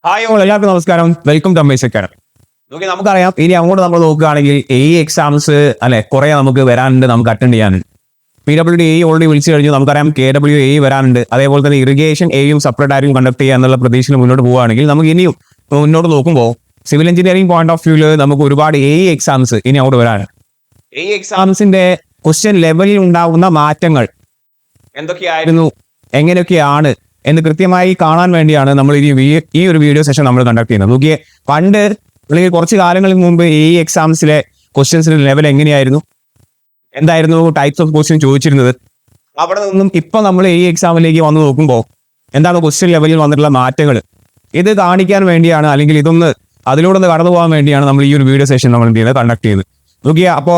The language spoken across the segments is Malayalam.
ഹായ് ഓൾ, എല്ലാവർക്കും നമസ്കാരം. Welcome to Amaze Academy. നമുക്കറിയാം, ഇനി അങ്ങോട്ട് നമ്മൾ നോക്കുകയാണെങ്കിൽ എക്സാംസ് അല്ലെ കുറെ നമുക്ക് വരാനുണ്ട്, നമുക്ക് അറ്റൻഡ് ചെയ്യാനുണ്ട്. PWD ഓൾറെഡി വിളിച്ചു കഴിഞ്ഞു. നമുക്കറിയാം KWA വരാനുണ്ട്. അതേപോലെ തന്നെ ഇറിഗേഷൻ എയും സെപ്പറേറ്റ് ആയിരിക്കും കണ്ടക്ട് ചെയ്യുക എന്നുള്ള പ്രതീക്ഷയിൽ മുന്നോട്ട് പോവുകയാണെങ്കിൽ നമുക്ക് ഇനിയും മുന്നോട്ട് നോക്കുമ്പോൾ സിവിൽ എഞ്ചിനീയറിംഗ് പോയിന്റ് ഓഫ് വ്യൂവിൽ നമുക്ക് ഒരുപാട് എക്സാംസ് ഇനി അങ്ങോട്ട് വരാനുണ്ട്. എക്സാംസിന്റെ ക്വസ്റ്റ്യൻ ലെവലിൽ ഉണ്ടാകുന്ന മാറ്റങ്ങൾ എന്തൊക്കെയായിരുന്നു, എങ്ങനെയൊക്കെയാണ് എന്ന് കൃത്യമായി കാണാൻ വേണ്ടിയാണ് നമ്മൾ ഈ ഒരു വീഡിയോ സെഷൻ നമ്മൾ കണ്ടക്ട് ചെയ്യുന്നത്. നോക്കിയേ, പണ്ട് അല്ലെങ്കിൽ കുറച്ച് കാലങ്ങൾക്ക് മുമ്പ് എക്സാംസിലെ ക്വസ്റ്റ്യൻസിന്റെ ലെവൽ എങ്ങനെയായിരുന്നു, എന്തായിരുന്നു ടൈപ്സ് ഓഫ് ക്വസ്റ്റ്യൻ ചോദിച്ചിരുന്നത്, അവിടെ നിന്നും ഇപ്പൊ നമ്മൾ എക്സാമിലേക്ക് വന്ന് നോക്കുമ്പോൾ എന്താണ് ക്വസ്റ്റ്യൻ ലെവലിൽ വന്നിട്ടുള്ള മാറ്റങ്ങൾ, ഇത് കാണിക്കാൻ വേണ്ടിയാണ്, അല്ലെങ്കിൽ അതിലൂടെ ഒന്ന് കടന്നു പോകാൻ വേണ്ടിയാണ് നമ്മൾ ഈ ഒരു വീഡിയോ സെഷൻ നമ്മൾ എന്ത് ചെയ്യുന്നത്, കണ്ടക്ട് ചെയ്യുന്നത്. നോക്കിയ അപ്പോ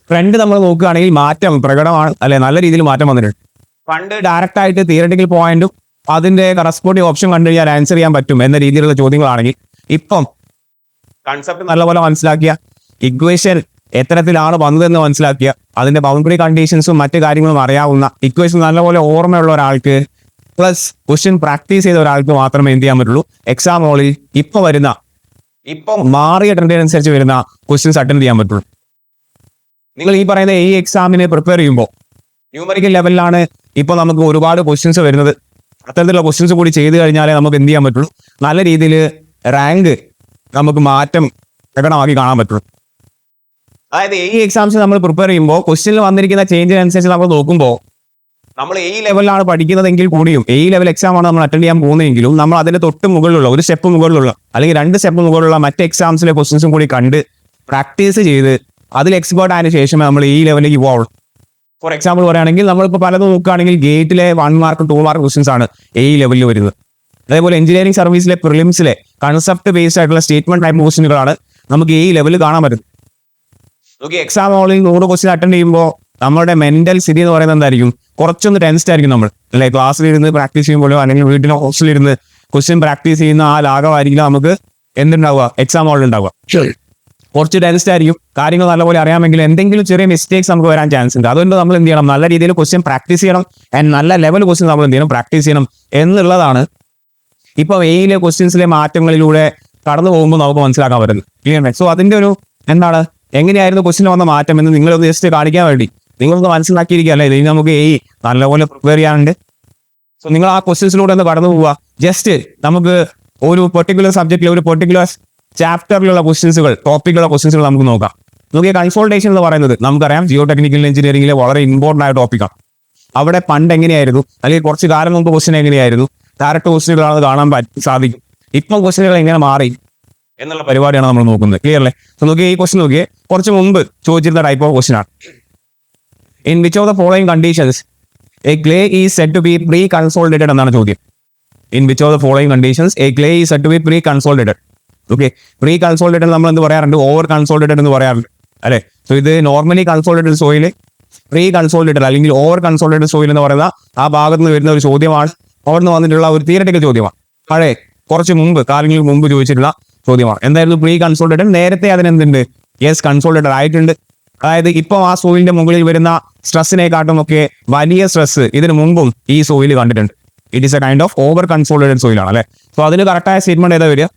ട്രെൻഡ് നമ്മൾ നോക്കുകയാണെങ്കിൽ മാറ്റം പ്രകടമാണ്, അല്ലെ, നല്ല രീതിയിൽ മാറ്റം വന്നിട്ടുണ്ട്. പണ്ട് ഡയറക്റ്റ് ആയിട്ട് തിയററ്റിക്കൽ പോയിന്റും അതിന്റെ കറസ്പോണ്ടിങ് ഓപ്ഷൻ കണ്ടു കഴിഞ്ഞാൽ ആൻസർ ചെയ്യാൻ പറ്റും എന്ന രീതിയിലുള്ള ചോദ്യങ്ങളാണെങ്കിൽ ഇപ്പം കൺസെപ്റ്റ് നല്ലപോലെ മനസ്സിലാക്കിയ, ഇക്വേഷൻ എത്തരത്തിലാണ് വന്നതെന്ന് മനസ്സിലാക്കിയ, അതിന്റെ ബൗണ്ടറി കണ്ടീഷൻസും മറ്റു കാര്യങ്ങളും അറിയാവുന്ന, ഇക്വേഷൻ നല്ലപോലെ ഓർമ്മയുള്ള ഒരാൾക്ക് പ്ലസ് ക്വസ്റ്റ്യൻ പ്രാക്ടീസ് ചെയ്ത ഒരാൾക്ക് മാത്രമേ എന്ത് ചെയ്യാൻ പറ്റുള്ളൂ, എക്സാം ഹോളിൽ ഇപ്പം മാറിയ ട്രെൻഡിനനുസരിച്ച് വരുന്ന ക്വസ്റ്റ്യൻസ് അറ്റൻഡ് ചെയ്യാൻ പറ്റുള്ളൂ. നിങ്ങൾ ഈ പറയുന്ന എക്സാമിന് പ്രിപ്പയർ ചെയ്യുമ്പോൾ ന്യൂമറിക്കൽ ലെവലിലാണ് ഇപ്പൊ നമുക്ക് ഒരുപാട് ക്വസ്റ്റ്യൻസ് വരുന്നത്. അത്തരത്തിലുള്ള ക്വസ്റ്റ്യൻസ് കൂടി ചെയ്ത് കഴിഞ്ഞാലേ നമുക്ക് എന്ത് ചെയ്യാൻ പറ്റുള്ളൂ, നല്ല രീതിയിൽ റാങ്ക് നമുക്ക് മാറ്റം പ്രകടമാക്കി കാണാൻ പറ്റുള്ളൂ. അതായത് എക്സാംസ് നമ്മൾ പ്രിപ്പയർ ചെയ്യുമ്പോൾ ക്വസ്റ്റ്യനിൽ വന്നിരിക്കുന്ന ചേഞ്ചിനനുസരിച്ച് നമ്മൾ നോക്കുമ്പോൾ നമ്മൾ ലെവലിലാണ് പഠിക്കുന്നതെങ്കിൽ കൂടിയും ലെവൽ എക്സാം ആണ് നമ്മൾ അറ്റൻഡ് ചെയ്യാൻ പോകുന്നതെങ്കിലും നമ്മൾ അതിന്റെ തൊട്ട് മുകളിലുള്ള ഒരു സ്റ്റെപ്പ് മുകളിലുള്ള അല്ലെങ്കിൽ 2 സ്റ്റെപ്പ് മുകളിലുള്ള മറ്റ് എക്സാംസിലെ ക്വസ്റ്റ്യൻസും കൂടി കണ്ട് പ്രാക്ടീസ് ചെയ്ത് അതിൽ എക്സ്പേർട്ട് ആയതിനു ശേഷമേ നമ്മൾ ലെവലിലേക്ക് പോവുള്ളൂ. ഫോർ എക്സാമ്പിൾ പറയുകയാണെങ്കിൽ നമ്മളിപ്പോൾ പലതും നോക്കുകയാണെങ്കിൽ ഗേറ്റിലെ 1 മാർക്ക് 2 മാർക്ക് ക്വസ്റ്റ്യൻസ് ആണ് ലെവലിൽ വരുന്നത്. അതേപോലെ എഞ്ചിനീയറിംഗ് സർവീസിലെ പ്രിലിംസിലെ കൺസെപ്റ്റ് ബേസ്ഡ് ആയിട്ടുള്ള സ്റ്റേറ്റ്മെന്റ് ടൈപ്പ് ക്വസ്റ്റ്യനുകളാണ് നമുക്ക് ലെവലിൽ കാണാൻ പറ്റുന്നത്. നോക്കി, എക്സാം ഹോളിൽ 100 ക്വസ്റ്റ്യൻ അറ്റൻഡ് ചെയ്യുമ്പോൾ നമ്മുടെ മെന്റൽ സ്ഥിതി എന്ന് പറയുന്നത് എന്തായിരിക്കും, കുറച്ചൊന്ന് ടെൻസ്ഡ് ആയിരിക്കും നമ്മൾ, അല്ലെ, ക്ലാസ്സിലിരുന്ന് പ്രാക്ടീസ് ചെയ്യുമ്പോഴോ അല്ലെങ്കിൽ വീട്ടിലെ ഹോസ്റ്റലിരുന്ന് ക്വസ്റ്റ്യൻ പ്രാക്ടീസ് ചെയ്യുന്ന ആ ലാഘവായിരിക്കും നമുക്ക് എന്തുണ്ടാവുക, എക്സാം ഹോളിൽ ഉണ്ടാവുക. കുറച്ച് ടെൻസ്ഡ് ആയിരിക്കും, കാര്യങ്ങൾ നല്ലപോലെ അറിയാമെങ്കിൽ എന്തെങ്കിലും ചെറിയ മിസ്റ്റേക്സ് നമുക്ക് വരാൻ ചാൻസ് ഉണ്ട്. അതുകൊണ്ട് നമ്മൾ എന്ത് ചെയ്യണം, നല്ല രീതിയിൽ ക്വസ്റ്റ്യൻ പ്രാക്ടീസ് ചെയ്യണം, ആൻഡ് നല്ല ലെവൽ ക്വസ്റ്റ്യൻ നമ്മൾ എന്ത് ചെയ്യണം, പ്രാക്ടീസ് ചെയ്യണം എന്നുള്ളതാണ് ഇപ്പൊ ക്വസ്റ്റ്യൻസിലെ മാറ്റങ്ങളിലൂടെ കടന്നു പോകുമ്പോൾ നമുക്ക് മനസ്സിലാക്കാൻ പറ്റുന്നത്. ക്ലിയർ? സോ അതിന്റെ ഒരു എന്താണ്, എങ്ങനെയായിരുന്നു ക്വസ്റ്റ്യൻ വന്ന മാറ്റം എന്ന് നിങ്ങളൊന്ന് ജസ്റ്റ് കാണിക്കാൻ വേണ്ടി നിങ്ങളൊന്ന് മനസ്സിലാക്കിയിരിക്കുക, അല്ലേ, ഇനി നമുക്ക് നല്ലപോലെ പ്രിപ്പയർ ചെയ്യാനുണ്ട്. സോ നിങ്ങൾ ആ ക്വസ്റ്റ്യൻസിലൂടെ ഒന്ന് കടന്നു പോവുക. ജസ്റ്റ് നമുക്ക് ഒരു പെർട്ടിക്കുലർ സബ്ജക്റ്റിലെ ഒരു പെർട്ടിക്കുലർ ചാപ്റ്ററിലുള്ള ക്വസ്റ്റ്യൻസുകൾ, ടോപ്പിക്കുള്ള ക്വസ്റ്റ്യൻസുകൾ നമുക്ക് നോക്കാം. നോക്കിയ കൺസോൾട്ടേഷൻ എന്ന് പറയുന്നത് നമുക്കറിയാം ജിയോ ടെക്നിക്കൽ എഞ്ചിനീയറിംഗിലെ വളരെ ഇമ്പോർട്ടന്റ് ആയ ടോപ്പിക്കാണ്. അവിടെ പണ്ട് എങ്ങനെയായിരുന്നു, അല്ലെങ്കിൽ കുറച്ച് കാലം മുമ്പ് ക്വസ്റ്റ്യൻ എങ്ങനെയായിരുന്നു, ഡയറക്റ്റ് ക്വസ്റ്റ്യനുകളാണ് കാണാൻ സാധിക്കും. ഇപ്പം ക്വസ്റ്റ്യനുകൾ എങ്ങനെ മാറി എന്നുള്ള പരിപാടിയാണ് നമ്മൾ നോക്കുന്നത്. ക്ലിയർ അല്ലേ? സോ നോക്കിയ ഈ ക്വസ്റ്റ്യൻ നോക്കിയേ, കുറച്ച് മുമ്പ് ചോദിച്ചിരുന്ന ടൈപ്പ് ഓഫ് ക്വസ്റ്റ്യൻ ആണ്. In which of the following conditions a clay is said to be pre consolidated എന്നാണ് ചോദ്യം. In which of the following conditions a clay is said to be pre consolidated. Okay, pre consolidated നമ്മൾ എന്ത് പറയാറുണ്ട്, ഓവർ കൺസോൾട്ടേറ്റഡ് എന്ന് പറയാറുണ്ട്, അല്ലെ. സോ ഇത് നോർമലി കൺസോൾട്ടേറ്റഡ് സോയിൽ, പ്രീ കൺസോൾട്ടേറ്റഡ് അല്ലെങ്കിൽ ഓവർ കൺസോൾട്ടേറ്റഡ് സോയിൽ എന്ന് പറയുന്ന ആ ഭാഗത്ത് നിന്ന് വരുന്ന ഒരു ചോദ്യമാണ്. അവിടെ നിന്ന് വന്നിട്ടുള്ള ഒരു തിയററ്റിക്കൽ ചോദ്യമാണ്. പഴയ കുറച്ച് മുമ്പ് കാലങ്ങൾക്ക് മുമ്പ് ചോദിച്ചിട്ടുള്ള ചോദ്യമാണ്. എന്തായിരുന്നു പ്രീ കൺസോൾട്ടേറ്റഡ്? നേരത്തെ അതിനെന്തുണ്ട്, യെസ്, കൺസോൾട്ടേറ്റഡ് ആയിട്ടുണ്ട്. അതായത് ഇപ്പം ആ സോയിലിന്റെ മുകളിൽ വരുന്ന സ്ട്രെസ്സിനെക്കാട്ടും ഒക്കെ വലിയ സ്ട്രെസ് ഇതിനു മുമ്പും ഈ സോയിൽ കണ്ടിട്ടുണ്ട്. It is a kind of over consolidated സോയിലാണ്, അല്ലെ. സോ അതിന് കറക്റ്റായ സ്റ്റേറ്റ്മെന്റ് ഏതാ വരിക?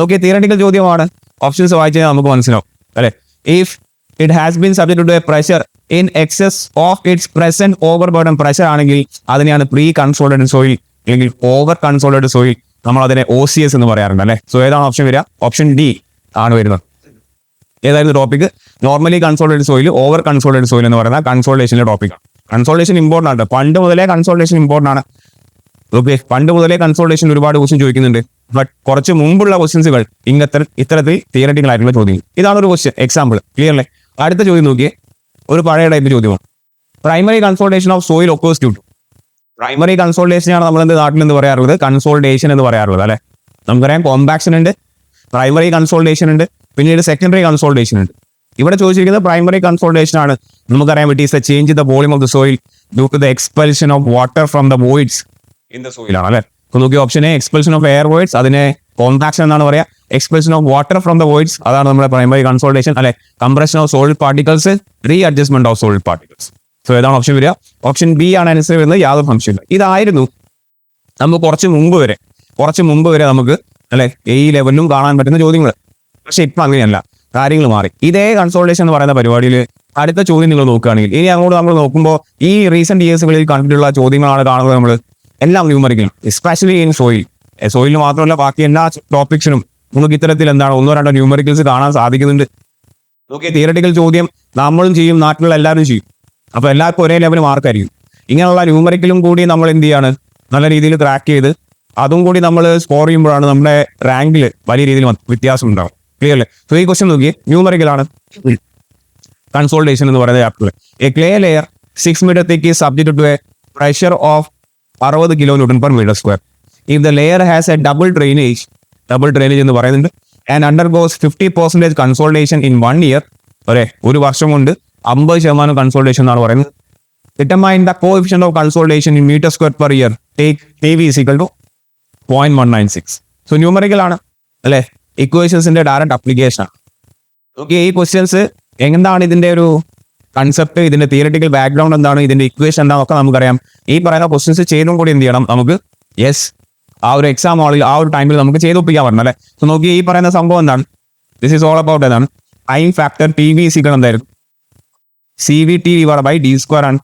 ഓക്കെ, തിയററ്റിക്കൽ ചോദ്യമാണ്. ഓപ്ഷൻസ് വായിച്ചു കഴിഞ്ഞാൽ നമുക്ക് മനസ്സിലാവും, അല്ലെ. If it has been subject to a pressure in excess of its present over burden pressure ആണെങ്കിൽ അതിനെയാണ് പ്രീ കൺസോൾട്ടേറ്റഡ് സോയിൽ അല്ലെങ്കിൽ ഓവർ കൺസോൾട്ടേറ്റഡ് സോയിൽ, നമ്മൾ അതിനെ OCS എന്ന് പറയാറുണ്ട്, അല്ലെ. സോ ഏതാണ് ഓപ്ഷൻ വരിക? ഓപ്ഷൻ ഡി ആണ് വരുന്നത്. ഏതായിരുന്നു topic? Normally കൺസോൾട്ടേറ്റഡ് soil, over consolidated soil എന്ന് പറയുന്ന കൺസോൾട്ടേഷനിലെ ടോപ്പിക്കാണ്. കൺസോൾട്ടേഷൻ ഇമ്പോർട്ടൻ്റ് ആണ്, പണ്ട് മുതലേ കൺസോൾട്ടേഷൻ ഇമ്പോർട്ടൻ്റ് ആണ്. ഓക്കെ, പണ്ട് മുതലേ കൺസോൾട്ടേഷൻ ഒരുപാട് ക്വസ്റ്റ്യൻ ചോദിക്കുന്നുണ്ട്. ബട്ട് കുറച്ച് മുമ്പുള്ള ക്വസ്റ്റ്യൻസുകൾ ഇത്തരത്തിൽ തിയററ്റിക്കൽ ആയിട്ടുള്ള ചോദ്യങ്ങൾ. ഇതാണ് ഒരു ക്വസ്റ്റ്യൻ എക്സാമ്പിൾ. ക്ലിയർ അല്ലേ? അടുത്ത ചോദ്യം നോക്കിയേ, ഒരു പഴയ ടൈപ്പ് ചോദ്യമാണ്. Primary consolidation of soil occurs due to. Primary കൺസോൾട്ടേഷനാണ് നമ്മൾ നാട്ടിൽ എന്ന് പറയാറുള്ളത്, കൺസോൾട്ടേഷൻ എന്ന് പറയാറുള്ളത്, അല്ലെ. നമുക്കറിയാം കോമ്പാക്ഷൻ ഉണ്ട്, പ്രൈമറി കൺസോൾട്ടേഷൻ ഉണ്ട്, പിന്നീട് സെക്കൻഡറി കൺസോൾട്ടേഷൻ ഉണ്ട്. ഇവിടെ ചോദിച്ചിരിക്കുന്നത് പ്രൈമറി കൺസോൾട്ടേഷൻ ആണ്. നമുക്കറിയാം it is a change in the volume of the soil due to the expulsion of water from the voids in the സോയിലാണ്, അല്ലെ. നോക്കിയ option A, expulsion of air voids, അതിനെ കോമ്പാക്ഷൻ എന്നാണ് പറയാ. Expulsion of water from the voids, അതാണ് നമ്മുടെ പ്രൈമറി കൺസോൾട്ടേഷൻ, അല്ലെ. Compression of solid particles, readjustment of solid particles. So ഏതാണ് ഓപ്ഷൻ വരിക? ഓപ്ഷൻ ബി ആണ് ആൻസർ വരുന്നത്, യാതൊരു സംശയമില്ല. ഇതായിരുന്നു നമുക്ക് കുറച്ച് മുമ്പ് വരെ കുറച്ച് മുമ്പ് വരെ നമുക്ക് അല്ലെ എ ലെവലിലും കാണാൻ പറ്റുന്ന ചോദ്യങ്ങൾ. പക്ഷെ ഇപ്പൊ അങ്ങനെയല്ല, കാര്യങ്ങൾ മാറി. ഇതേ കൺസോൾട്ടേഷൻ എന്ന് പറയുന്ന പരിപാടിയിൽ അടുത്ത ചോദ്യം നിങ്ങൾ നോക്കുകയാണെങ്കിൽ ഇനി അങ്ങോട്ട് നമ്മൾ നോക്കുമ്പോൾ ഈ റീസെന്റ് ഇയേഴ്സുകളിൽ കണ്ടിട്ടുള്ള ചോദ്യങ്ങളാണ് കാണുന്നത്. നമ്മൾ എല്ലാം ന്യൂമറിക്കലും, എസ്പെഷ്യലി ഇൻ സോയിലിന് മാത്രമല്ല ബാക്കി എല്ലാ ടോപ്പിക്സിനും നമുക്ക് ഇത്തരത്തിൽ എന്താണ് ഒന്നോ രണ്ടോ ന്യൂമറിക്കൽസ് കാണാൻ സാധിക്കുന്നുണ്ട്. നോക്കിയ തിയററ്റിക്കൽ ചോദ്യം നമ്മളും ചെയ്യും, നാട്ടിലുള്ള എല്ലാവരും ചെയ്യും. അപ്പൊ എല്ലാവർക്കും ഒരേ ലെവൽ മാർക്കായിരിക്കും. ഇങ്ങനെയുള്ള ന്യൂമറിക്കലും കൂടി നമ്മൾ എന്ത് ചെയ്യാണ്, നല്ല രീതിയിൽ ട്രാക്ക് ചെയ്ത് അതും കൂടി നമ്മൾ സ്കോർ ചെയ്യുമ്പോഴാണ് നമ്മുടെ റാങ്കിൽ വലിയ രീതിയിൽ വ്യത്യാസം ഉണ്ടാവും. ക്ലിയർ അല്ലേ? സോ ഈ ക്വസ്റ്റ്യൻ നോക്കി, ന്യൂമറിക്കലാണ് കൺസോൾട്ടേഷൻ എന്ന് പറയുന്ന chapter. A clay layer 6 meter thick is subjected to a pressure of 60 kN/m². If the layer has a double drainage എന്ന് പറയുന്നുണ്ട്, and undergoes 50% consolidation in 1 year, ഒരു വർഷം കൊണ്ട് 50% കൺസോൾട്ടേഷൻ എന്നാണ് പറയുന്നത്. Determine the coefficient of consolidation in meter square per year. Take TV is equal to 0.196. So numerical ആണ് അല്ലെ, ഇക്വേഷൻസിന്റെ ഡയറക്റ്റ് അപ്ലിക്കേഷൻ ആണ്. ഓക്കെ, ഈ ക്വസ്റ്റ്യൻസ് എന്താണ് ഇതിന്റെ ഒരു കൺസെപ്റ്റ്, ഇതിന്റെ തിയററ്റിക്കൽ ബാക്ക്ഗ്രൗണ്ട് എന്താണ്, ഇതിന്റെ ഇക്വേഷൻ എന്താണെന്നൊക്കെ നമുക്കറിയാം. ഈ പറയുന്ന ക്വസ്റ്റ്യൻസ് ചെയ്തും കൂടി എന്ത് ചെയ്യണം, നമുക്ക് ആ ഒരു എക്സാം ഹാളിൽ ആ ഒരു ടൈമിൽ നമുക്ക് ചെയ്തൊപ്പിക്കാൻ പറ്റണം അല്ലെ. സോ നോക്കി, ഈ പറയുന്ന സംഭവം എന്താണ്, ദിസ് ഈസ് ഓൾ അബൌട്ട് എന്താണ് ടൈം ഫാക്ടർ. ടി വി സിക്കൺ എന്തായിരുന്നു, CVT/d² ആണ്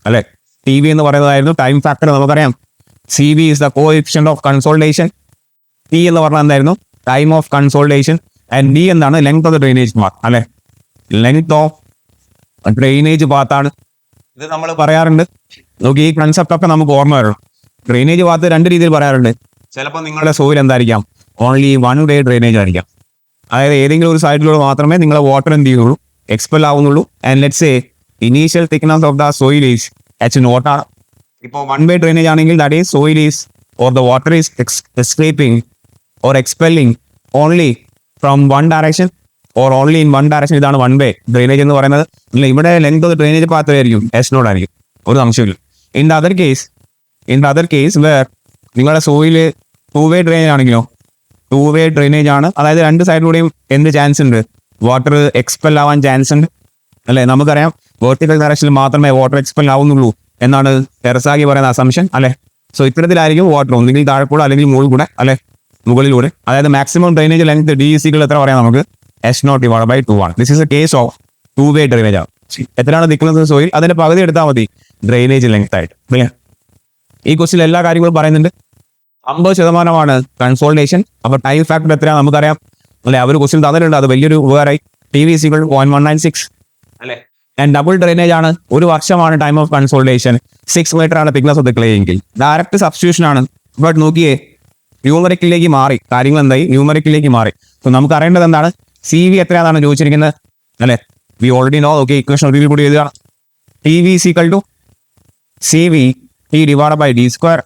അല്ലെ. ടി വി എന്ന് പറയുന്നതായിരുന്നു ടൈം ഫാക്ടർ, നമുക്കറിയാം. CV is the coefficient of consolidation. T എന്ന് പറഞ്ഞാൽ എന്തായിരുന്നു, time of consultation. And D എന്താണ്, length of the drainage path അല്ലെ, ലെങ്ത് ഓഫ് ഡ്രെയിനേജ് പാത്താണ്. ഇത് നമ്മൾ പറയാറുണ്ട്. നോക്കി, ഈ കൺസെപ്റ്റ് ഒക്കെ നമുക്ക് ഓർമ്മ വരണം. ഡ്രെയിനേജ് പാത്ത് രണ്ട് രീതിയിൽ പറയാറുണ്ട്. ചിലപ്പോൾ നിങ്ങളുടെ സോയിൽ എന്തായിരിക്കാം, ഓൺലി 1 way ഡ്രെയിനേജ് ആയിരിക്കാം. അതായത് ഏതെങ്കിലും ഒരു സൈഡിലൂടെ മാത്രമേ നിങ്ങളെ വാട്ടർ എന്ത് ചെയ്യുള്ളൂ, എക്സ്പെൽ ആവുന്നുള്ളൂ. And let's say initial thickness of the soil is H0 ആണ്. ഇപ്പോൾ 1 way ഡ്രെയിനേജ് ആണെങ്കിൽ that is soil is or the water is escaping or expelling only from 1 direction or only in 1 direction. ഇതാണ് 1 way ഡ്രെയിനേജ് എന്ന് പറയുന്നത്. ഇവിടെ ലെങ്ത് ഓഫ് ഡ്രെയിനേജ് പാത്ത് ആയിരിക്കും H0 ആയിരിക്കും, ഒരു സംശയമില്ല. In the other case where നിങ്ങളുടെ സോയില് 2 way ഡ്രെയിനേജ് ആണെങ്കിലോ, 2 way ഡ്രെയിനേജ് ആണ്, അതായത് രണ്ട് സൈഡിലൂടെയും എന്ത് ചാൻസ് ഉണ്ട്, വാട്ടർ എക്സ്പെൽ ആവാൻ ചാൻസ് ഉണ്ട് അല്ലെ. നമുക്കറിയാം വെർട്ടിക്കൽ ഡയറക്ഷനിൽ മാത്രമേ വാട്ടർ എക്സ്പെൽ ആവുന്നുള്ളൂ എന്നാണ് ടെറസാഗി പറയുന്ന അസംഷൻ അല്ലെ. സോ ഇത്തരത്തിലായിരിക്കും വാട്ടർ ഒന്നുകിൽ താഴെക്കൂടെ അല്ലെങ്കിൽ മുകളിൽ കൂടെ അല്ലെ, മുകളിലൂടെ. അതായത് മാക്സിമം ഡ്രെയിനേജ് ലെങ്ത് DEC എത്ര പറയാം നമുക്ക്, H0/2 ആണ്. This is A case of 2 way drainage ആണ്. എത്രയാണ് നിൽക്കുന്നത് സോയിൽ, അതിന്റെ പകുതി എടുത്താൽ മതി ഡ്രെയിനേജ് ലെങ്ത് ആയിട്ട്. ഈ ക്വസ്റ്റിൽ എല്ലാ കാര്യങ്ങളും പറയുന്നുണ്ട്. 50% കൺസോൾട്ടേഷൻ. അപ്പൊ ടൈം ഫാക്ടർ എത്രയാണ് നമുക്കറിയാം അല്ലെ, അവർ ക്വസ്റ്റിൽ തന്നിട്ടുണ്ട്, അത് വലിയൊരു ഉപകാരമായി. TV is equal to 0.196 അല്ലെ. ആൻഡ് ഡബിൾ ഡ്രെയിനേജ് ആണ്, ഒരു വർഷമാണ് ടൈം ഓഫ് കൺസോൾട്ടേഷൻ. 6 meter ആണ് തിക്നെസ് ഓഫ് ദ ക്ലേ എങ്കിൽ ഡയറക്റ്റ് സബ്സ്റ്റിറ്റ്യൂഷൻ ആണ്. ബട്ട് നോക്കിയേ, ന്യൂമറിക്കലിലേക്ക് മാറി കാര്യങ്ങൾ, എന്തായി ന്യൂമറിക്കലിലേക്ക് മാറി. സോ നമുക്ക് അറിയേണ്ടത് എന്താണ്, CV എത്രയാണെന്നാണ് ചോദിച്ചിരിക്കുന്നത് അല്ലെ. We already know. Okay, equation ഒരിക്കൽ കൂടി എഴുതുക. TV is equal to CVT/d².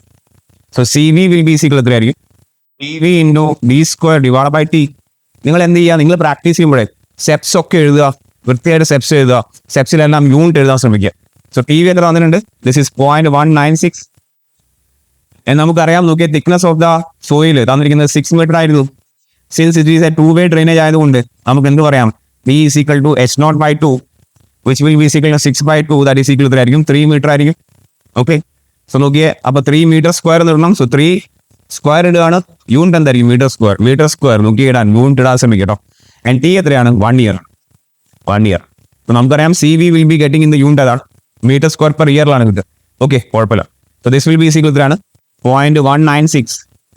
So CV will be equal എത്രയായിരിക്കും, TV into d²/t. നിങ്ങൾ എന്ത് ചെയ്യുക, നിങ്ങൾ പ്രാക്ടീസ് ചെയ്യുമ്പോഴേ സ്റ്റെപ്സ് ഒക്കെ എഴുതുക, വൃത്തിയായിട്ട് സ്റ്റെപ്സ് എഴുതുക, സ്റ്റെപ്സിലെല്ലാം യൂണിറ്റ് എഴുതാൻ ശ്രമിക്കുക. സോ TV എത്ര വന്നിട്ടുണ്ട്, ദിസ് ഇസ് 0.196. നമുക്കറിയാം. നോക്കിയ തിക്നെസ് ഓഫ് ദ സോയിൽ തന്നിരിക്കുന്നത് 6 meter ആയിരുന്നു. Since it is A 2 way drainage ആയതുകൊണ്ട് നമുക്ക് എന്ത് പറയാം, D is equal to H0/2 which will be equal to 6/2, that is equal to ആയിരിക്കും 3 meter ആയിരിക്കും. ഓക്കെ, സോ നോക്കിയേ, അപ്പൊ 3 meter square ഇടണം. സോ 3 square ഇടുകയാണ്, യൂണിറ്റ് എന്തായിരിക്കും, മീറ്റർ സ്ക്വയർ നോക്കി ഇടാൻ, യൂണിറ്റ് ഇടാൻ ശ്രമിക്കട്ടോ. ആൻഡ് T എത്രയാണ്, 1 year. സോ നമുക്കറിയാം CV will be getting in the unit അതാണ്, മീറ്റർ സ്ക്വയർ പെർ ഇയറിലാണ് കിട്ടുക. ഓക്കെ, കുഴപ്പമില്ല. So this will be equal to 0.196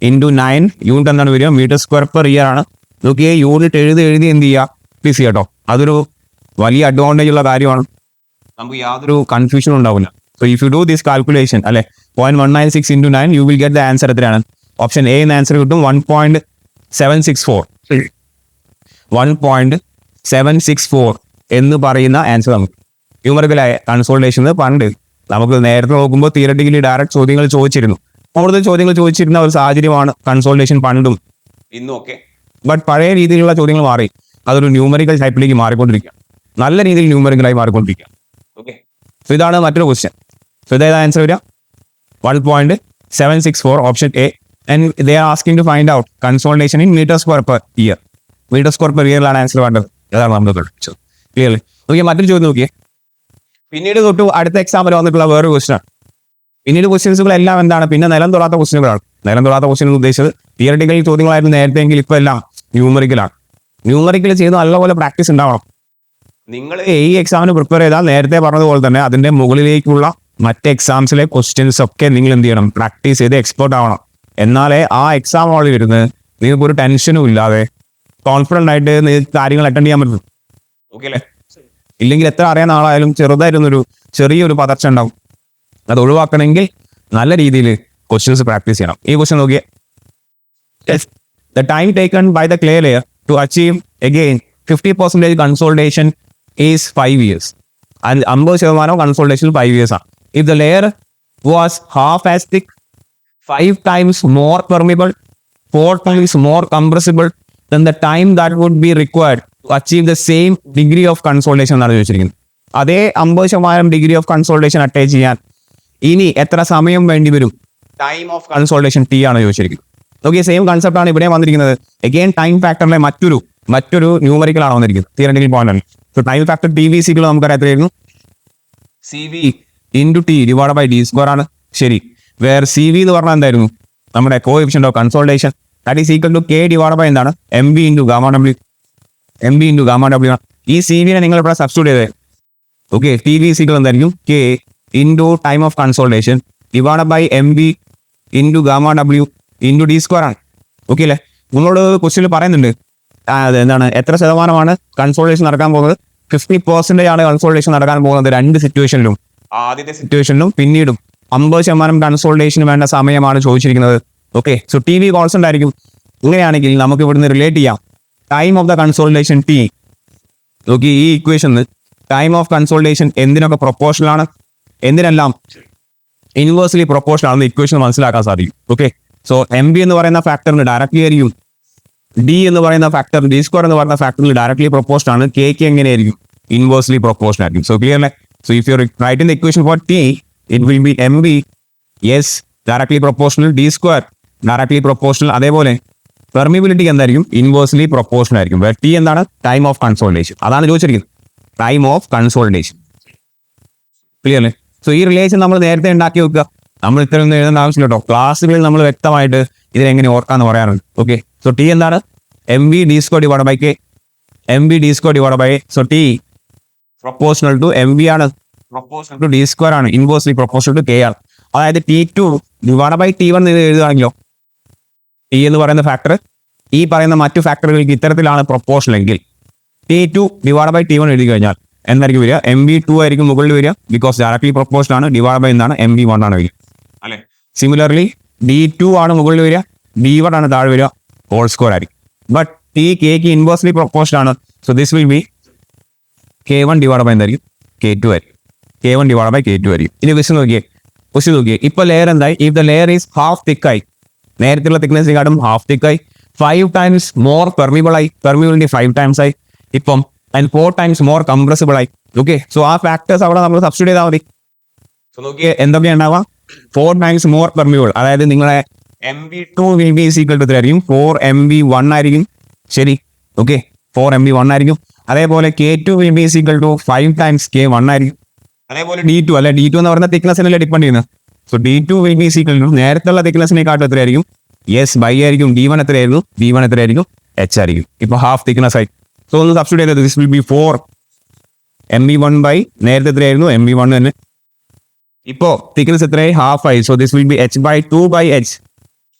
into 9. Unit എന്താണ് വരിക, മീറ്റർ സ്ക്വയർ പെർ ഇയർ ആണ്. നോക്കിയേ, യൂണിറ്റ് എഴുതി എന്ത് ചെയ്യുക, പ്ലീസ് കേട്ടോ. അതൊരു വലിയ അഡ്വാൻറ്റേജ് ഉള്ള കാര്യമാണ്, നമുക്ക് യാതൊരു കൺഫ്യൂഷനും ഉണ്ടാവില്ല. So if you do this calculation അല്ലെ, 0.196 into 9 you will get the answer എത്രയാണ്, ഓപ്ഷൻ എ എന്ന ആൻസർ കിട്ടും 1.764. 1.764 എന്ന് പറയുന്ന ആൻസർ നമുക്ക് ന്യൂമറിക്കലായ കൺസോൾട്ടേഷൻ. പണ്ട് നമുക്ക് നേരത്തെ നോക്കുമ്പോൾ തിയററ്റിക്കലി ഡയറക്റ്റ് ചോദ്യങ്ങൾ ചോദിച്ചിരുന്നു, കൂടുതൽ ചോദ്യങ്ങൾ ചോദിച്ചിരുന്ന ഒരു സാഹചര്യമാണ് കൺസോൾട്ടേഷൻ പണ്ടും ഇന്നും ഒക്കെ. ബട്ട് പഴയ രീതിയിലുള്ള ചോദ്യങ്ങൾ മാറി, അതൊരു ന്യൂമറിക്കൽ ടൈപ്പിലേക്ക് മാറിക്കൊണ്ടിരിക്കുക, നല്ല രീതിയിൽ ന്യൂമറിക്കലായി മാറിക്കൊണ്ടിരിക്കുക. ഓക്കെ, സോ ഇതാണ് മറ്റൊരു ക്വസ്റ്റ്യൻ. സോ ഇതേത് ആൻസർ വരിക, 1.764 option A. And they are asking to find out consolidation in metre square per year. Metre square per ഇയറിലാണ് ആൻസർ വേണ്ടത്. അതാണ് നമ്മൾ പഠിച്ചത്. ക്ലിയർലി നോക്കിയാൽ മറ്റൊരു ചോദ്യം നോക്കിയേ. പിന്നീട് തൊട്ട് അടുത്ത എക്സാമിൽ വന്നിട്ടുള്ള വേറൊരു ക്വസ്റ്റ്യൻ ആണ്. പിന്നീട് ക്വസ്റ്റ്യൻസുകൾ എല്ലാം എന്താണ്, പിന്നെ നിലം തൊടാത്ത ക്വസ്റ്റ്യനുകളാണ്. നേരം തൊടാത്ത ക്വസ്റ്റ്യൻ ഉദ്ദേശിച്ചത് തിയറട്ടിക്കൽ ചോദ്യങ്ങളായിരുന്നു നേരത്തെങ്കിൽ ഇപ്പോൾ എല്ലാം ന്യൂമറിക്കലാണ്. ന്യൂമറിക്കൽ ചെയ്ത് നല്ലപോലെ പ്രാക്ടീസ് ഉണ്ടാവണം. നിങ്ങൾ ഈ എക്സാമിന് പ്രിപ്പയർ ചെയ്താൽ നേരത്തെ പറഞ്ഞതുപോലെ തന്നെ അതിന്റെ മുകളിലേക്കുള്ള മറ്റ് എക്സാംസിലെ ക്വസ്റ്റ്യൻസ് ഒക്കെ നിങ്ങൾ എന്ത് ചെയ്യണം, പ്രാക്ടീസ് ചെയ്ത് എക്സ്പേർട്ട് ആവണം. എന്നാലേ ആ എക്സാം ഹാളിൽ ഇരുന്ന് നിങ്ങൾക്ക് ഒരു ടെൻഷനും ഇല്ലാതെ കോൺഫിഡൻ്റ് ആയിട്ട് നിങ്ങൾക്ക് കാര്യങ്ങൾ അറ്റൻഡ് ചെയ്യാൻ പറ്റും. ഓക്കെ അല്ലേ? ഇല്ലെങ്കിൽ എത്ര അറിയാൻ ആളായാലും ചെറിയൊരു പതർച്ച ഉണ്ടാവും. അത് ഒഴിവാക്കണമെങ്കിൽ നല്ല രീതിയിൽ ക്വസ്റ്റ്യൻസ് പ്രാക്ടീസ് ചെയ്യണം. ഈ ക്വസ്റ്റ്യൻ നോക്കിയേ, the time taken by the clay layer to achieve again 50% consolidation is 5 years. And 50% consolidation 5 years. If the layer was half as thick, 5 times more permeable, 4 times more compressible, then the time that would be required to achieve the same degree of consolidation എന്നാണ് ചോദിച്ചിരിക്കുന്നത്. അതേ 50% ഡിഗ്രി ഓഫ് കൺസോൾട്ടേഷൻ അറ്റാച്ച് ചെയ്യാൻ ഇനി എത്ര സമയം വേണ്ടി വരും? ടൈം ഓഫ് കൺസോൾട്ടേഷൻ ടി ആണ് ചോദിച്ചിരിക്കുന്നത്. നോക്കിയ സെയിം കൺസെപ്റ്റ് ആണ് ഇവിടെ വന്നിരിക്കുന്നത്. അഗെയിൻ ടൈം ഫാക്ടറിലെ മറ്റൊരു ന്യൂമറിക്കൽ ആണ് വന്നിരിക്കുന്നത്, തിയററ്റിക്കൽ പോയിന്റ് ആണ്. So time factor T V സികൾ നമുക്കറിയാം എത്രയായിരുന്നു? C V into T divide by D square ആണ്. ശരി, വേറെ സി വി എന്ന് പറഞ്ഞാൽ എന്തായിരുന്നു? നമ്മുടെ coefficient of consolidation that is equal to K divide by എന്താണ്? M B into gamma W. M B into gamma W ആണ്. ഈ സി വിനെ നിങ്ങൾ ഇവിടെ സബ്സ്റ്റിറ്റ്യൂട്ട് ചെയ്തത്. ഓക്കെ, ടി വി സികൾ എന്തായിരിക്കും? K into time of consolidation divide by M B into gamma W into D square ആണ്. ഓക്കെ അല്ലേ? നിങ്ങളോട് ക്വസ്റ്റ്യനിൽ പറയുന്നുണ്ട് എന്താണ്, എത്ര ശതമാനമാണ് കൺസോൾട്ടേഷൻ നടക്കാൻ പോകുന്നത്? 50% ആണ് കൺസോൾട്ടേഷൻ നടക്കാൻ പോകുന്നത് രണ്ട് സിറ്റുവേഷനിലും. ആദ്യത്തെ സിറ്റുവേഷനിലും പിന്നീടും 50% കൺസോൾട്ടേഷന് വേണ്ട സമയമാണ് ചോദിച്ചിരിക്കുന്നത്. Okay, so T V constant ആയിരിക്കും. ഇങ്ങനെയാണെങ്കിൽ നമുക്ക് ഇവിടുന്ന് റിലേറ്റ് ചെയ്യാം time of the consolidation T. നോക്കി, ഈ ഇക്വേഷന് ടൈം ഓഫ് കൺസോൾട്ടേഷൻ എന്തിനൊക്കെ പ്രൊപ്പോർഷണൽ ആണ്, എന്തിനെല്ലാം ഇൻവേഴ്സ്ലി പ്രൊപ്പോർഷണൽ ആണെന്ന് ഇക്വേഷൻ മനസ്സിലാക്കാൻ സാധിക്കും. ഓക്കെ, സോ എം ബി എന്ന് പറയുന്ന ഫാക്ടറിന് ഡയറക്ട്ലി ആയിരിക്കും, ഡി എന്ന് പറയുന്ന ഫാക്ടർ ഡി സ്ക്വയർ എന്ന് പറയുന്ന ഫാക്ടറിൽ ഡയറക്ട്ലി പ്രൊപ്പോർഷണൽ ആണ്. കെക്ക് എങ്ങനെയായിരിക്കും? ഇൻവേഴ്സ്ലി പ്രൊപ്പോർഷണൽ ആയിരിക്കും. സോ ക്ലിയർ അല്ലേ? So if you write in the equation for T it will be M B yes directly proportional, D square directly proportional. അതേപോലെ പെർമിബിലിറ്റിക്ക് എന്തായിരിക്കും? ഇൻവേഴ്സ്ലി പ്രൊപ്പോർഷണൽ ആയിരിക്കും. ടി എന്താണ്? Time of consolidation. അതാണ് ചോദിച്ചിരിക്കുന്നത്, ടൈം ഓഫ് കൺസോൾട്ടേഷൻ. ക്ലിയർ അല്ലേ? സോ ഈ റിലേഷൻ നമ്മൾ നേരത്തെ ഉണ്ടാക്കി വെക്കുക. നമ്മൾ ഇത്രയൊന്നും എഴുതേണ്ട ആവശ്യമില്ല കേട്ടോ. ക്ലാസ്സുകളിൽ നമ്മൾ വ്യക്തമായിട്ട് ഇതിനെങ്ങനെ ഓർക്കാന്ന് പറയാറുണ്ട്. ഓക്കെ, സോ ടി എന്താണ്? M B D square divide by K, M B D square divide by. So T proportional to M B ആണ്, പ്രൊപ്പോർഷണൽ ടു ഡി സ്ക്വയർ ആണ്, ഇൻവേഴ്സ്ലി പ്രൊപ്പോർഷണൽ ടു കെ ആണ്. അതായത് T two divide by T one എഴുതുകയാണെങ്കിലോ, ടി എന്ന് പറയുന്ന ഫാക്ടർ ഈ പറയുന്ന മറ്റു ഫാക്ടറുകൾക്ക് ഇത്തരത്തിലാണ് പ്രൊപ്പോർഷണൽ എങ്കിൽ T two divide by T one എഴുതി കഴിഞ്ഞാൽ എന്തായിരിക്കും വരിക? എം ബി ടു ആയിരിക്കും മുകളിൽ വരിക, ബിക്കോസ് ഡയറക്ട്ലി പ്രൊപ്പോർഷണൽ ആണ്. ഡിവൈഡ് ബൈ എന്താണ്? എം ബി വൺ ആണ് വരിക അല്ലെ? സിമിലർലി ഡി ടു ആണ് മുകളിൽ വരിക, ഡി വൺ ആണ് താഴെ വരിക, ഹോൾ സ്ക്വയർ ആയിരിക്കും. ബട്ട് ടി കെക്ക് ഇൻവേഴ്സ്ലി പ്രൊപ്പോർഷണൽ ആണ്. So this will be K one divide by എന്തായിരിക്കും? കെ ടു ആയിരിക്കും. K one divide by K two ആയിരിക്കും. ഇനി ക്വസ്റ്റ്യൻ നോക്കിയേ, ഇപ്പൊ ലെയർ എന്തായി? If the layer is half തിക്കായി, നേരത്തെയുള്ള തിക്നെസ്സിനെക്കാട്ടും ഹാഫ് തിക്കായി, 5 times മോർ പെർമിബിൾ ആയി, പെർമിബിലിറ്റി 5 times ആയി, ഇപ്പം 4 times മോർ കംപ്രസിബിൾ ആയി. ഓക്കെ, സോ ആ ഫാക്ടേഴ്സ് അവിടെ നമ്മൾ സബ്സ്റ്റിറ്റ്യൂട്ട് ചെയ്താൽ മതി. സോ നോക്കിയേ എന്തൊക്കെയാണ് ഉണ്ടാവുക? 4 times മോർ പെർമിബിൾ, അതായത് നിങ്ങളെ M B two will be equal to ആയിരിക്കും 4 MB1 ആയിരിക്കും. ശരി, ഓക്കെ, 4 MB1 ആയിരിക്കും. അതേപോലെ K two will be equal to 5 times K1 ആയിരിക്കും. അതേപോലെ ഡി ടു അല്ലെ, ഡി ടു എന്ന് പറയുന്ന തിക്നെസ്സിനല്ലേ ഡിപ്പെൻഡ് ചെയ്യുന്നത്. So D two will be equal to നേരത്തുള്ള തിക്നെസ്സിനെക്കാട്ടും എത്രയായിരിക്കും? യെസ് ബൈ ആയിരിക്കും. ഡി വൺ എത്രയായിരുന്നു? ഡി വൺ എത്രയായിരിക്കും? എച്ച് ആയിരിക്കും. ഇപ്പൊ ഹാഫ് തിക്നെസ് ആയി. സോ ഒന്ന് സബ്സ്റ്റിറ്റ്യൂട്ട് ചെയ്തത്, this will be 4 MB1 by നേരത്തെ എത്രയായിരുന്നു? MB1 തന്നെ. ഇപ്പോ തിക്നെസ് എത്രയായി? ഹാഫ് ആയി. So this will be H by 2 by H,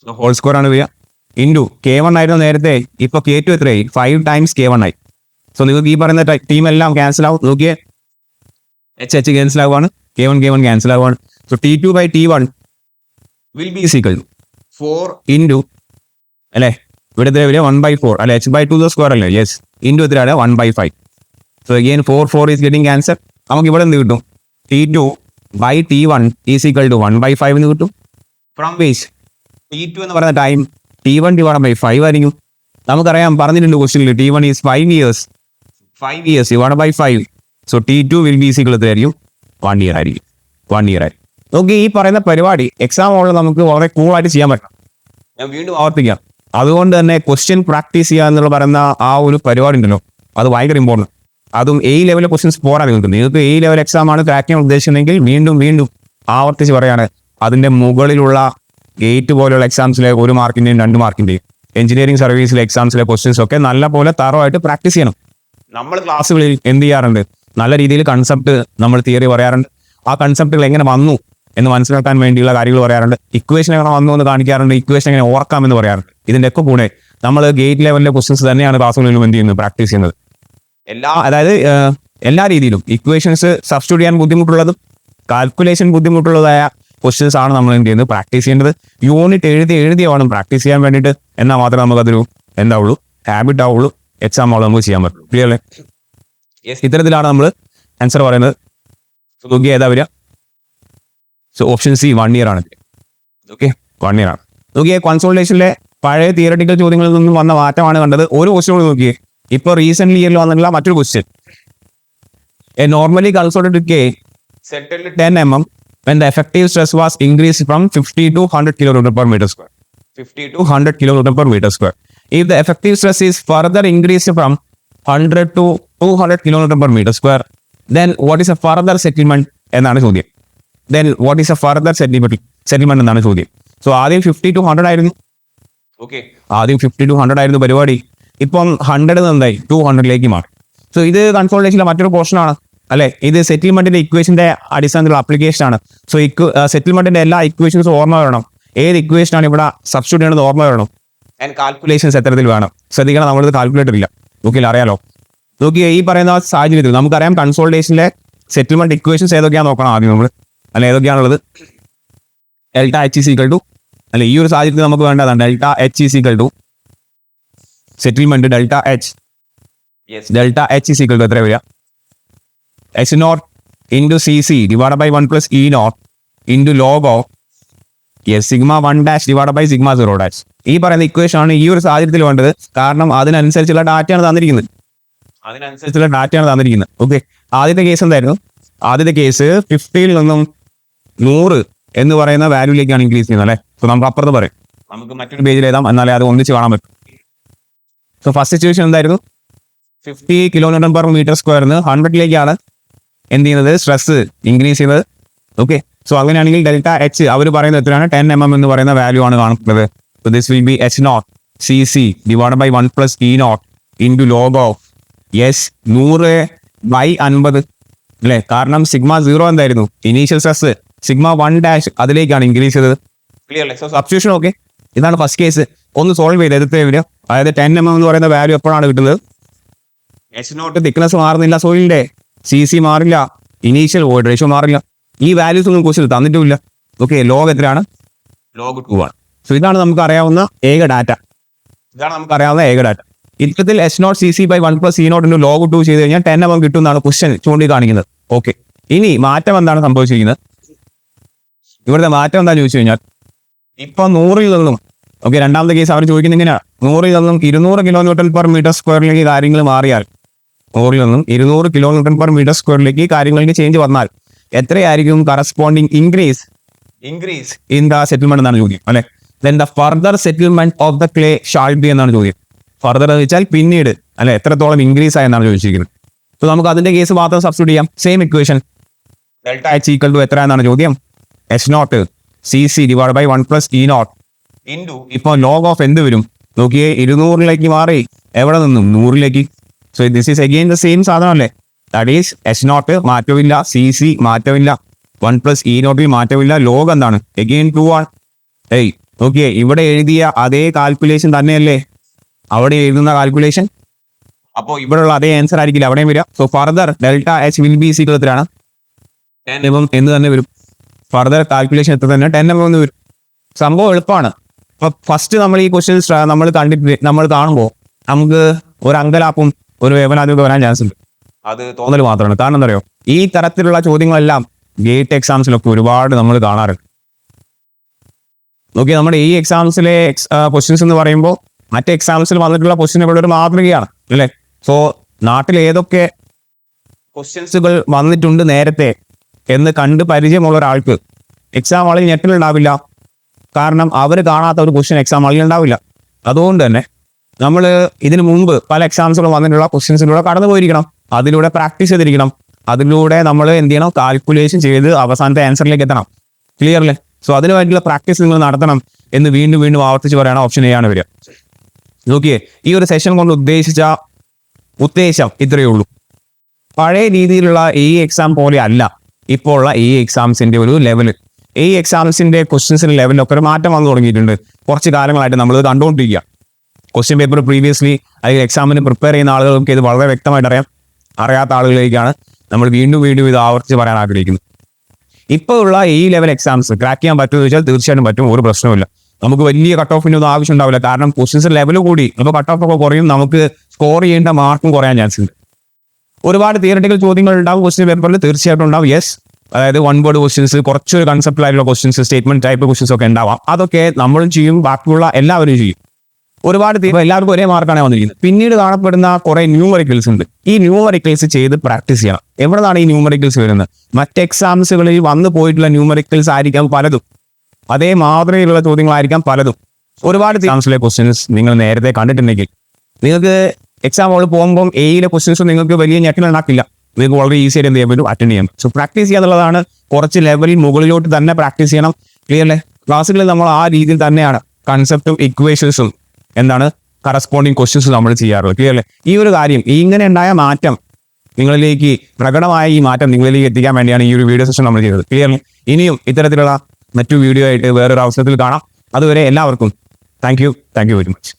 whole square ആണ് വരിക. ഇൻറ്റു K1 ആയിരുന്നു നേരത്തെ, ഇപ്പൊ K2 എത്രയായി? 5 times K1 ആയി. സോ നിങ്ങൾക്ക് ഈ പറയുന്ന ടീം എല്ലാം ക്യാൻസൽ ആവും. നോക്കിയേ, എച്ച് ക്യാൻസൽ ആവുകയാണ്, K1 ക്യാൻസൽ ആവുകയാണ്. So T2 by T1 will be equal to 4 into അല്ലേ, ഇവിടെ എത്ര വരിക? 1/4 അല്ലെ, എച്ച് ബൈ 2 സ്ക്വയർ അല്ലേ? യെസ്, ഇൻറ്റു എത്രയാണ്? 1/5. So again 4 is getting cancer. നമുക്ക് ഇവിടെ എന്ത് കിട്ടും? T2 by T1 is equal to 1/5 എന്ന് കിട്ടും. ഫ്രം വിച്ച് T2 എന്ന് പറയുന്ന ടൈം T1 ഡിവൈഡ് ബൈ 5 ആയിരിക്കും. നമുക്കറിയാം, പറഞ്ഞിട്ടുണ്ട് ക്വസ്റ്റ്യനിൽ, T1 is 5 years divide by 5. So T2 will be is equal to ആയിരിക്കും 1 year ആയിരിക്കും. 1 year ആയിരിക്കും. നോക്കി, ഈ പറയുന്ന പരിപാടി എക്സാം ഹോളിൽ നമുക്ക് വളരെ കൂളായിട്ട് ചെയ്യാൻ പറ്റും. ഞാൻ വീണ്ടും ആവർത്തിക്കാം. അതുകൊണ്ട് തന്നെ ക്വസ്റ്റ്യൻ പ്രാക്ടീസ് ചെയ്യുക എന്നുള്ള പറയുന്ന ആ ഒരു പരിപാടി ഉണ്ടല്ലോ, അത് ഭയങ്കര ഇമ്പോർട്ടൻറ്റ്. അതും എ ലെവൽ ക്വസ്റ്റ്യൻസ് പോരാ. നിങ്ങൾക്ക് എ ലെവൽ എക്സാം ആണ് ക്രാക്ക് ചെയ്യാൻ ഉദ്ദേശിക്കുന്നതെങ്കിൽ വീണ്ടും ആവർത്തിച്ച് പറയാണ്, അതിന്റെ മുകളിലുള്ള ഗേറ്റ് പോലുള്ള എക്സാംസിലെ 1 മാർക്കിന്റെയും 2 മാർക്കിന്റെയും എഞ്ചിനീയറിംഗ് സർവീസിലെ എക്സാംസിലെ ക്വസ്റ്റ്യൻസ് ഒക്കെ നല്ല പോലെ തറവായിട്ട് പ്രാക്ടീസ് ചെയ്യണം. നമ്മൾ ക്ലാസ്സുകളിൽ എന്ത് ചെയ്യാറുണ്ട്, നല്ല രീതിയിൽ കൺസെപ്റ്റ് നമ്മൾ തിയറി പറയാറുണ്ട്. ആ കൺസെപ്റ്റുകൾ എങ്ങനെ വന്നു എന്ന് മനസ്സിലാക്കാൻ വേണ്ടിയുള്ള കാര്യങ്ങൾ പറയാറുണ്ട്. ഇക്വേഷൻ എങ്ങനെ വന്നു എന്ന് കാണിക്കാറുണ്ട്. ഇക്വേഷൻ എങ്ങനെ ഓർക്കാം എന്ന് പറയാറുണ്ട്. ഇതിന്റെ ഒക്കെ കൂടെ നമ്മൾ ഗേറ്റ് ലെവലിലെ ക്വസ്റ്റ്യൻസ് തന്നെയാണ് ക്ലാസ്സുകളിലും എന്ത് ചെയ്യുന്നത്, പ്രാക്ടീസ് ചെയ്യുന്നത്. അതായത് എല്ലാ രീതിയിലും ഇക്വേഷൻസ് സബ്സ്റ്റിറ്റ്യൂട്ട് ചെയ്യാൻ ബുദ്ധിമുട്ടുള്ളതും കാൽക്കുലേഷൻ ബുദ്ധിമുട്ടുള്ളതായ ക്വസ്റ്റ്യൻസ് ആണ് നമ്മൾ എന്ത് ചെയ്യുന്നത്, പ്രാക്ടീസ് ചെയ്യേണ്ടത്. യൂണിറ്റ് എഴുതി വേണം പ്രാക്ടീസ് ചെയ്യാൻ വേണ്ടിയിട്ട്. എന്നാൽ മാത്രമേ നമുക്കതൊരു എന്താവുള്ളൂ, ഹാബിറ്റ് ആവുള്ളൂ, എക്സാം ആവുള്ളൂ, നമുക്ക് ചെയ്യാൻ പറ്റും. ക്ലിയർ അല്ലേ? ഇത്തരത്തിലാണ് നമ്മൾ ആൻസർ പറയുന്നത്. നോക്കിയാൽ ഏതാ വരിക? സോ ഓപ്ഷൻ സി 1 ഇയർ ആണ്. ഓക്കെ, 1 ഇയർ ആണ്. നോക്കിയാൽ കൺസോൾട്ടേഷനിലെ പഴയ തിയററ്റിക്കൽ ചോദ്യങ്ങളിൽ നിന്നും വന്ന മാറ്റമാണ് കണ്ടത്. ഒരു ക്വസ്റ്റ്യൻ കൂടി നോക്കിയേ. ഇപ്പോൾ റീസെന്റ് ഇയറിൽ വന്നിട്ടുള്ള മറ്റൊരു question. A normally കൺസോൾട്ടേറ്റഡ് case settled 10 mm when the effective stress was increased from 50 to 100 kN per meter square. 50 to 100 kN per meter square. If the effective stress is further increased from 100 to 200 kN per meter square, then what is a further settlement എന്നാണ് ചോദ്യം. Then what is a further settlement എന്നാണ് ചോദ്യം. സോ ആദ്യം 50 to 100 ആയിരുന്നു. ഓക്കെ, ആദ്യം 50 to 100 ആയിരുന്നു പരിപാടി. ഇപ്പം 100 എന്തായി 200ലേക്ക് മാറി. സോ ഇത് കൺസോൾട്ടേഷനിലെ മറ്റൊരു പോർഷൻ ആണ് അല്ലെ. ഇത് സെറ്റിൽമെന്റിന്റെ ഇക്വേഷന്റെ അടിസ്ഥാനത്തിലുള്ള ആപ്ലിക്കേഷൻ ആണ്. സോ സെറ്റിൽമെന്റിന്റെ എല്ലാ ഇക്വേഷൻസും ഓർമ്മ വേണം. ഏത് ഇക്വേഷൻ ആണ് ഇവിടെ സബ്സ്റ്റിറ്റ്യൂട്ട് ചെയ്യണത് ഓർമ്മ വേണം. ആൻഡ് കാൽക്കുലേഷൻസ് എത്തരത്തിൽ വേണം. ശ്രദ്ധിക്കണം, നമ്മളിത് കാൽക്കുലേറ്റർ ഇല്ല. ഓക്കെ, അറിയാലോ. നോക്കി ഈ പറയുന്ന സാഹചര്യത്തിൽ നമുക്കറിയാം കൺസോൾട്ടേഷനിലെ സെറ്റിൽമെന്റ് ഇക്വേഷൻസ് ഏതൊക്കെയാണെന്ന് നോക്കണം ആദ്യം നമ്മൾ. അല്ലെ, ഏതൊക്കെയാണുള്ളത്? Delta H is equal to, അല്ലെ ഈ ഒരു സാഹചര്യത്തിൽ നമുക്ക് വേണ്ടതാണ് delta H is equal to settlement delta H. Delta H is equal to എത്ര വരിക? H naught into CC divided by 1 plus E naught into log of sigma 1 dash divided by sigma 0 dash. ഈ പറയുന്ന ഇക്വേഷൻ ആണ് ഈ ഒരു സാഹചര്യത്തിൽ വേണ്ടത്. കാരണം അതിനനുസരിച്ചുള്ള ഡാറ്റയാണ് തന്നിരിക്കുന്നത്. ഓക്കെ, ആദ്യത്തെ കേസ് എന്തായിരുന്നു? ആദ്യത്തെ കേസ് 50ൽ നിന്നും 100 എന്ന് പറയുന്ന വാല്യൂലേക്കാണ് ഇൻക്രീസ് ചെയ്യുന്നത് അല്ലേ. സോ നമുക്ക് അപ്പുറത്ത് പറയും, നമുക്ക് മറ്റൊരു പേജിൽ എഴുതാം, എന്നാലേ അത് ഒന്നിച്ച് കാണാൻ പറ്റും. സോ ഫസ്റ്റ് സിറ്റുവേഷൻ എന്തായിരുന്നു? 50 kN per meter സ്ക്വയറിന് 100ലേക്കാണ് എന്ത് ചെയ്യുന്നത്, സ്ട്രെസ് ഇൻക്രീസ് ചെയ്യുന്നത്. ഓക്കെ, സോ അങ്ങനെയാണെങ്കിൽ ഡെൽറ്റ എച്ച് അവർ പറയുന്നത് എത്രയാണ്? 10 mm എന്ന് പറയുന്ന വാല്യൂ ആണ് കാണുന്നത്. So this will B H naught CC divided by 1 plus E naught into log of 100/50 അല്ലേ. കാരണം സിഗ്മ 0 എന്തായിരുന്നു? Initial stress. സിഗ്മ 1 ഡാഷ് അതിലേക്കാണ് ഇൻക്രീസ് ചെയ്തത്. ക്ലിയർ അല്ലേ? So substitution. ഓക്കെ, ഇതാണ് ഫസ്റ്റ് കേസ്. ഒന്ന് സോൾവ് ചെയ്ത് എടുത്തേ വരിക. അതായത് 10 mm എന്ന് പറയുന്ന വാല്യൂ എപ്പോഴാണ് കിട്ടുന്നത്? H naught തിക്നെസ് മാറുന്നില്ല സോയിലിന്റെ, CC മാറില്ല, ഇനീഷ്യൽ വോയിഡ് റേഷ്യോ മാറില്ല. ഈ വാല്യൂസ് ഒന്നും ക്വസ്റ്റ്യൻ തന്നിട്ടുമില്ല. ഓക്കെ, ലോഗ് എത്രയാണ്? ലോഗ് 2 ആണ്. സോ ഇതാണ് നമുക്ക് അറിയാവുന്ന ഏക ഡാറ്റ. ഇത്തരത്തിൽ H naught CC by 1 plus E naught into log 2 ചെയ്ത് കഴിഞ്ഞാൽ 10 mm കിട്ടും എന്നാണ് ക്വസ്റ്റ്യൻ ചൂണ്ടിക്കാണിക്കുന്നത്. ഓക്കെ, ഇനി മാറ്റം എന്താണ് സംഭവിച്ചിരിക്കുന്നത്? ഇവിടുത്തെ മാറ്റം എന്താണെന്ന് ചോദിച്ചു കഴിഞ്ഞാൽ ഇപ്പൊ 100ൽ നിന്നും, ഓക്കെ രണ്ടാമത്തെ കേസ് അവർ ചോദിക്കുന്നത് എങ്ങനെയാണ്? 100ൽ നിന്നും 200 kN per meter സ്ക്വയറിലേക്ക് കാര്യങ്ങൾ മാറിയാൽ, 100ൽ നിന്നും 200 kN per meter സ്ക്വയറിലേക്ക് കാര്യങ്ങൾക്ക് ചേഞ്ച് വന്നാൽ എത്രയായിരിക്കും corresponding increase in the settlement എന്നാണ് ചോദ്യം അല്ലെ. Then the further settlement of the clay shall be എന്നാണ് ചോദ്യം. ഫർദർ എന്ന് വെച്ചാൽ പിന്നീട് അല്ലെ എത്രത്തോളം ഇൻക്രീസ് ആയെന്നാണ് ചോദിച്ചിരിക്കുന്നത്. സോ നമുക്ക് അതിന്റെ കേസ് മാത്രം സബ്സ്റ്റിറ്റ്യൂട്ട് ചെയ്യാം. Same equation delta H equal to എത്ര എന്നാണ് ചോദ്യം? H naught CC divided by 1 plus E naught into ഇപ്പോൾ ലോഗ് ഓഫ് എന്ത് വരും നോക്കിയേ? 200ലേക്ക് മാറി. എവിടെ നിന്നും 100ലേക്ക്. So this is again the same സാധനം അല്ലേ. ദാറ്റ് ഈസ് H naught മാറ്റമില്ല, CC മാറ്റമില്ല, 1 plus E naught മാറ്റമില്ല, ലോഗ് എന്താണ്? അഗെയിൻ 2 ആണ്. നോക്കിയേ, ഇവിടെ എഴുതിയ അതേ കാൽക്കുലേഷൻ തന്നെയല്ലേ അവിടെ എഴുതുന്ന കാൽക്കുലേഷൻ. അപ്പോൾ ഇവിടെയുള്ള അതേ ആൻസർ ആയിരിക്കില്ല അവിടെയും വരിക. So further delta H will be equal എത്രയാണ്? 10 mm എന്ന് തന്നെ വരും. ഫർദർ കാൽക്കുലേഷൻ എത്ര തന്നെ 10 mm എന്ന് വരും. സംഭവം എളുപ്പമാണ്. അപ്പൊ ഫസ്റ്റ് നമ്മൾ ഈ ക്വസ്റ്റ്യൻസ് നമ്മൾ കാണുമ്പോൾ നമുക്ക് ഒരു അങ്കലാപ്പും ഒരു വേവനാദ്യമൊക്കെ വരാൻ ചാൻസ് ഉണ്ട്. അത് തോന്നൽ മാത്രമാണ്. കാരണം എന്താ പറയുക, ഈ തരത്തിലുള്ള ചോദ്യങ്ങളെല്ലാം ഗേറ്റ് എക്സാംസിലൊക്കെ ഒരുപാട് നമ്മൾ കാണാറുണ്ട്. നോക്കി, നമ്മുടെ ഈ എക്സാംസിലെ ക്വസ്റ്റ്യൻസ് എന്ന് പറയുമ്പോൾ മറ്റേ എക്സാംസിൽ വന്നിട്ടുള്ള ക്വസ്റ്റ്യൻ ഇവിടെ ഒരു മാതൃകയാണ് അല്ലേ. സോ നാട്ടിൽ ഏതൊക്കെ ക്വസ്റ്റ്യൻസുകൾ വന്നിട്ടുണ്ട് നേരത്തെ എന്ന് കണ്ട് പരിചയമുള്ള ഒരാൾക്ക് എക്സാം ഹാളിൽ ഞെട്ടലുണ്ടാവില്ല. കാരണം അവർ കാണാത്ത ഒരു ക്വസ്റ്റ്യൻ എക്സാം ഹാളിൽ ഉണ്ടാവില്ല. അതുകൊണ്ട് തന്നെ നമ്മൾ ഇതിനു മുമ്പ് പല എക്സാംസുകൾ വന്നിട്ടുള്ള ക്വസ്റ്റ്യൻസിലൂടെ കടന്നു പോയിരിക്കണം, അതിലൂടെ പ്രാക്ടീസ് ചെയ്തിരിക്കണം, അതിലൂടെ നമ്മൾ എന്ത് ചെയ്യണം, കാൽക്കുലേഷൻ ചെയ്ത് അവസാനത്തെ ആൻസറിലേക്ക് എത്തണം. ക്ലിയർ അല്ലേ? സോ അതിന് വേണ്ടിയുള്ള പ്രാക്ടീസ് നിങ്ങൾ നടത്തണം എന്ന് വീണ്ടും വീണ്ടും ആവർത്തിച്ച് പറയുന്ന ഓപ്ഷൻ എ ആണ് വരിക. നോക്കിയേ, ഈ ഒരു സെഷൻ കൊണ്ട് ഉദ്ദേശിച്ച ഉദ്ദേശം ഇത്രയേ ഉള്ളൂ. പഴയ രീതിയിലുള്ള എക്സാം പോലെ അല്ല ഇപ്പോൾ ഉള്ള എക്സാംസിന്റെ ഒരു ലെവല്. എക്സാംസിന്റെ ക്വസ്റ്റ്യൻസിന്റെ ലെവലിലൊക്കെ ഒരു മാറ്റം വന്നു തുടങ്ങിയിട്ടുണ്ട്. കുറച്ച് കാലങ്ങളായിട്ട് നമ്മളിത് കണ്ടുകൊണ്ടിരിക്കുക. ക്വസ്റ്റ്യൻ പേപ്പർ പ്രീവിയസ്ലി അല്ലെങ്കിൽ എക്സാമിന് പ്രിപ്പയർ ചെയ്യുന്ന ആളുകൾക്ക് ഇത് വളരെ വ്യക്തമായിട്ട് അറിയാം. അറിയാത്ത ആളുകളിലേക്കാണ് നമ്മൾ വീണ്ടും വീണ്ടും ഇത് ആവർത്തിച്ച് പറയാൻ ആഗ്രഹിക്കുന്നത്. ഇപ്പോൾ ഉള്ള ലെവൽ എക്സാംസ് ക്രാക്ക് ചെയ്യാൻ പറ്റുമെന്ന് ചോദിച്ചാൽ തീർച്ചയായിട്ടും പറ്റും, ഒരു പ്രശ്നമില്ല. നമുക്ക് വലിയ കട്ട് ഓഫിൻ്റെ ഒന്നും ആവശ്യം ഉണ്ടാവില്ല. കാരണം ക്വസ്റ്റ്യൻസ് ലെവൽ കൂടി അപ്പോൾ കട്ട് ഓഫ് ഒക്കെ കുറയും, നമുക്ക് സ്കോർ ചെയ്യേണ്ട മാർക്കും കുറയാൻ ചാൻസ് ഉണ്ട്. ഒരുപാട് തിയററ്റിക്കൽ ചോദ്യങ്ങൾ ഉണ്ടാവും ക്വസ്റ്റ്യൻ പേപ്പറിൽ, തീർച്ചയായിട്ടും ഉണ്ടാവും. യെസ്, അതായത് വൺ വേർഡ് ക്വസ്റ്റ്യൻസ്, കുറച്ചൊരു കൺസെപ്റ്റിലായിട്ടുള്ള ക്വസ്റ്റ്യൻസ്, സ്റ്റേറ്റ്മെന്റ് ടൈപ്പ് ക്വസ്റ്റ്യൻസ് ഒക്കെ ഉണ്ടാവാം. അതൊക്കെ നമ്മളും ചെയ്യും, ബാക്കിയുള്ള എല്ലാവരും ചെയ്യും. ഒരുപാട് എല്ലാവർക്കും ഒരേ മാർക്കാണ് വന്നിരിക്കുന്നത്. പിന്നീട് കാണപ്പെടുന്ന കുറെ ന്യൂമറിക്കൽസ് ഉണ്ട്. ഈ ന്യൂമറിക്കൽസ് ചെയ്ത് പ്രാക്ടീസ് ചെയ്യണം. എവിടെയാണ് ഈ ന്യൂമറിക്കൽസ് വരുന്നത്? മറ്റ് എക്സാംസുകളിൽ വന്നു പോയിട്ടുള്ള ന്യൂമറിക്കൽസ് ആയിരിക്കാം പലതും, അതേ മാതൃകയിലുള്ള ചോദ്യങ്ങളായിരിക്കാം പലതും. ഒരുപാട് എക്സാംസിലെ ക്വസ്റ്റ്യൻസ് നിങ്ങൾ നേരത്തെ കണ്ടിട്ടുണ്ടെങ്കിൽ നിങ്ങൾക്ക് എക്സാം ഹോളിൽ പോകുമ്പോൾ എയിലെ ക്വസ്റ്റ്യൻസ് നിങ്ങൾക്ക് വലിയ ഞെട്ടലുണ്ടാക്കില്ല. നിങ്ങൾക്ക് വളരെ ഈസി ആയിട്ട് എന്ത് ചെയ്യാൻ പറ്റും, അറ്റൻഡ് ചെയ്യാം. സോ പ്രാക്ടീസ് ചെയ്യുക എന്നുള്ളതാണ്. കുറച്ച് ലെവലിൽ മുകളിലോട്ട് തന്നെ പ്രാക്ടീസ് ചെയ്യണം. ക്ലിയർ അല്ലേ? ക്ലാസ്സുകളിൽ നമ്മൾ ആ രീതിയിൽ തന്നെയാണ് കൺസെപ്റ്റും ഇക്വേഷൻസും കറസ്പോണ്ടിങ് ക്വസ്റ്റ്യൻസ് നമ്മൾ ചെയ്യാറുള്ളത്. ക്ലിയർ അല്ലേ? ഈ ഒരു കാര്യം, ഇങ്ങനെ ഉണ്ടായ മാറ്റം നിങ്ങളിലേക്ക്, പ്രകടമായ ഈ മാറ്റം നിങ്ങളിലേക്ക് എത്തിക്കാൻ വേണ്ടിയാണ് ഈ ഒരു വീഡിയോ സെഷൻ നമ്മൾ ചെയ്തത്. ക്ലിയർ അല്ലേ? ഇനിയും ഇത്തരത്തിലുള്ള മറ്റു വീഡിയോ ആയിട്ട് വേറൊരു അവസരത്തിൽ കാണാം. അതുവരെ എല്ലാവർക്കും താങ്ക് യു വെരി മച്ച്.